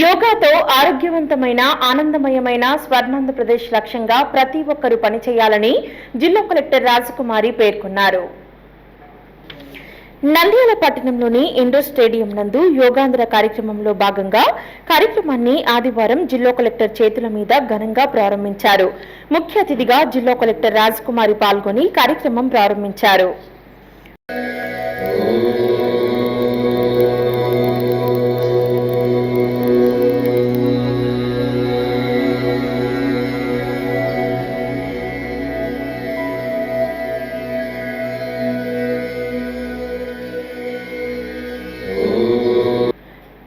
యోగాతో ఆరోగ్యవంతమైన ఆనందమయమైన స్వర్ణాంధ్రప్రదేశ్ లక్ష్యంగా ప్రతి ఒక్కరూ పనిచేయాలని జిల్లా కలెక్టర్ రాజకుమారి పేర్కొన్నారు. నంద్యాల పట్టణంలోని ఇండోర్ స్టేడియం నందు యోగాంధ్ర కార్యక్రమంలో భాగంగా కార్యక్రమాన్ని ఆదివారం జిల్లా కలెక్టర్ చేతుల మీద ఘనంగా ప్రారంభించారు. ముఖ్య అతిథిగా జిల్లా కలెక్టర్ రాజకుమారి పాల్గొని కార్యక్రమం ప్రారంభించారు.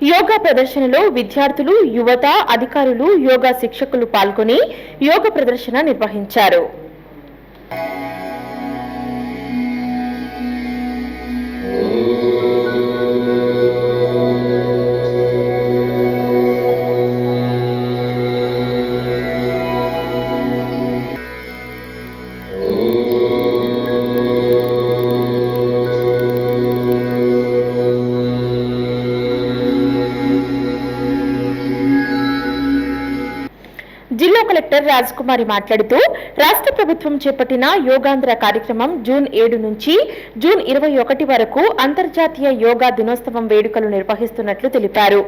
యోగా ప్రదర్శనలో విద్యార్థులు, యువత, అధికారులు, యోగా శిక్షకులు పాల్గొని యోగా ప్రదర్శన నిర్వహించారు. జిల్లా కలెక్టర్ రాజకుమారి మాట్లాడుతూ రాష్ట్ర ప్రభుత్వం చేపట్టిన యోగాంధ్ర కార్యక్రమం జూన్ 7 నుంచి జూన్ 21 వరకు అంతర్జాతీయ యోగా దినోత్సవం వేడుకలు నిర్వహిస్తున్నట్లు తెలిపారు.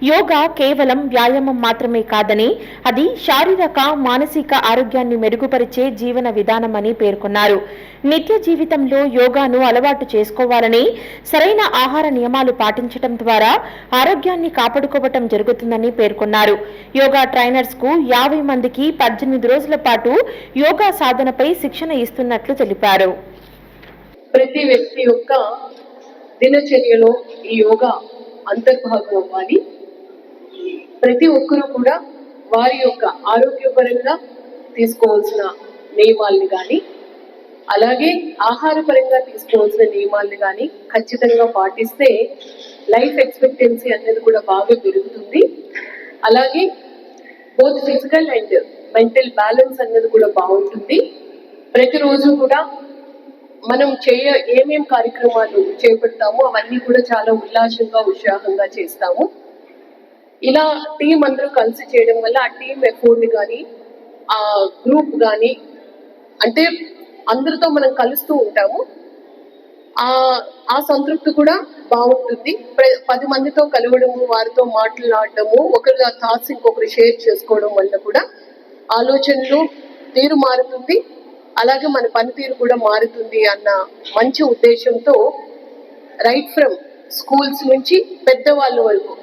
యోగా కేవలం వ్యాయామం మాత్రమే కాదని అది శారీరక, మానసిక ఆరోగ్యాన్ని మెరుగుపరిచే జీవన విధానమని పేర్కొన్నారు. నిత్య జీవితంలో యోగాను అలవాటు చేసుకోవాలని, సరైన ఆహార నియమాలు పాటించడం ద్వారా ఆరోగ్యాన్ని కాపాడుకోవటం జరుగుతుందని పేర్కొన్నారు. యోగా ట్రైనర్స్ కు 50 మందికి 18 రోజుల పాటు యోగా సాధనపై శిక్షణ ఇస్తున్నట్లు తెలిపారు. ప్రతి వ్యక్తి యొక్క దినచర్యలో ఈ యోగా అంతర్భాగం అవ్వాలి. ప్రతి ఒక్కరూ కూడా వారి యొక్క ఆరోగ్యపరంగా తీసుకోవాల్సిన నియమాలను కానీ, అలాగే ఆహారపరంగా తీసుకోవాల్సిన నియమాలను కానీ ఖచ్చితంగా పాటిస్తే లైఫ్ ఎక్స్పెక్టెన్సీ అనేది కూడా బాగా పెరుగుతుంది. అలాగే both physical and mental balance అనేది కూడా బాగుంటుంది. ప్రతిరోజు కూడా మనం ఏమేం కార్యక్రమాలు చేపడతామో అవన్నీ కూడా చాలా ఉల్లాసంగా, ఉత్సాహంగా చేస్తాము. ఇలా టీం అందరూ కలిసి చేయడం వల్ల ఆ టీం ఎఫోర్ట్ కానీ, ఆ గ్రూప్ కానీ, అంటే అందరితో మనం కలుస్తూ ఉంటాము, ఆ సంతృప్తి కూడా బాగుంటుంది. 10 మందితో కలవడము, వారితో మాట్లాడటము, ఒకరి థాట్స్ ఇంకొకరు షేర్ చేసుకోవడం వల్ల కూడా ఆలోచనలు తీరు మారుతుంది, అలాగే మన పనితీరు కూడా మారుతుంది అన్న మంచి ఉద్దేశంతో రైట్ ఫ్రమ్ స్కూల్స్ నుంచి పెద్దవాళ్ళ వరకు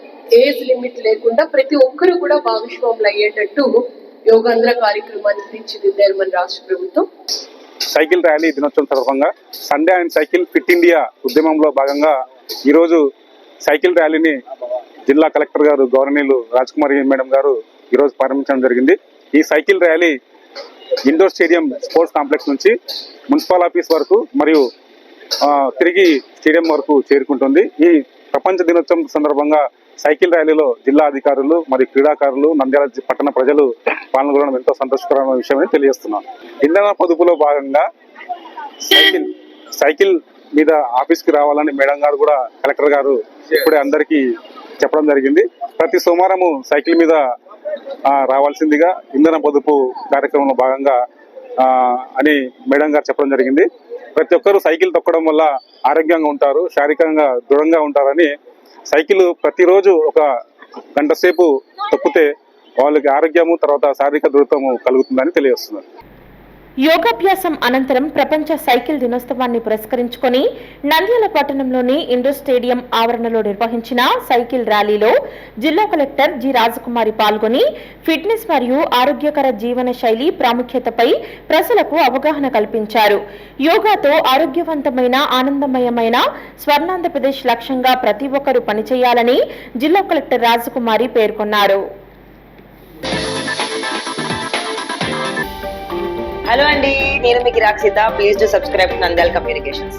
ఏజ్ లిమిట్ లేకుండా ప్రతి ఒక్కరు కూడా భాగస్వాములు అయ్యేటట్టు యోగాంధ్ర కార్యక్రమాన్ని తీర్చిదిద్దారు మన రాష్ట్ర ప్రభుత్వం. సైకిల్ ర్యాలీ దినోత్సవం సందర్భంగా Sunday and cycle fit India ఉద్యమంలో భాగంగా ఈరోజు సైకిల్ ర్యాలీని జిల్లా కలెక్టర్ గారు గవర్నీలు రాజకుమారి మేడం గారు ఈరోజు ప్రారంభించడం జరిగింది. ఈ cycle rally indoor stadium sports complex నుంచి మున్సిపల్ ఆఫీస్ వరకు మరియు తిరిగి స్టేడియం వరకు చేరుకుంటుంది. ఈ ప్రపంచ దినోత్సవం సందర్భంగా సైకిల్ ర్యాలీలో జిల్లా అధికారులు మరియు క్రీడాకారులు, నంద్యాల పట్టణ ప్రజలు పాల్గొనడం ఎంతో సంతోషకరమైన విషయమని తెలియజేస్తున్నాను. ఇంధన పొదుపులో భాగంగా సైకిల్ మీద ఆఫీస్కి రావాలని మేడం గారు కూడా కలెక్టర్ గారు ఇప్పుడే అందరికీ చెప్పడం జరిగింది. ప్రతి సోమవారము సైకిల్ మీద రావాల్సిందిగా ఇంధన పొదుపు కార్యక్రమంలో భాగంగా అని మేడం గారు చెప్పడం జరిగింది. ప్రతి ఒక్కరూ సైకిల్ తొక్కడం వల్ల ఆరోగ్యంగా ఉంటారు, శారీరకంగా దృఢంగా ఉంటారని సైకిల్ ప్రతిరోజు 1 గంట సేపు తొక్కితే వాళ్ళకి ఆరోగ్యము, తర్వాత శారీరక దృఢత్వము కలుగుతుందని తెలియజేస్తున్నారు. యోగాభ్యాసం అనంతరం ప్రపంచ సైకిల్ దినోత్సవాన్ని పురస్కరించుకొని నంద్యాల పట్టణంలోని ఇండోర్ స్టేడియం ఆవరణలో నిర్వహించిన సైకిల్ ర్యాలీలో జిల్లా కలెక్టర్ జి రాజకుమారి పాల్గొని ఫిట్నెస్ మరియు ఆరోగ్యకర జీవన శైలి ప్రాముఖ్యతపై ప్రజలకు అవగాహన కల్పించారు. యోగాతో ఆరోగ్యవంతమైన ఆనందమయమైన స్వర్ణాంధ్రప్రదేశ్ లక్ష్యంగా ప్రతి ఒక్కరూ పనిచేయాలని జిల్లా కలెక్టర్ రాజకుమారి పేర్కొన్నారు. హలో అండి, నేను మీ Kiraak Seetha. Please do subscribe to Nandyala communications.